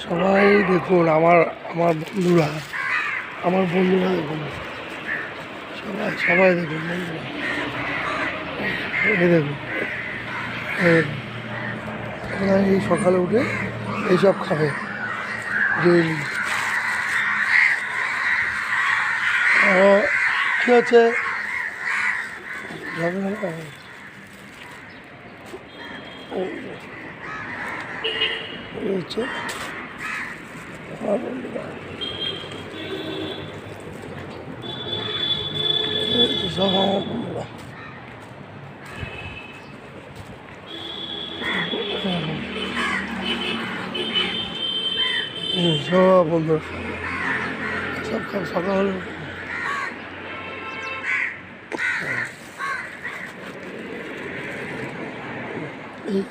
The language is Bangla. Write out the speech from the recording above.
সবাই দেখুন, আমার আমার বন্ধুরা আমার বন্ধুরা দেখুন, সবাই সবাই দেখুন বন্ধুরা, এই দেখুন, ওরা এই সকালে উঠে এইসব খাবে ডেইলি। কী হচ্ছে হচ্ছে আমার বন্ধুরা, সব আমার বন্ধুরা, সব বন্ধুরা সব সকাল এই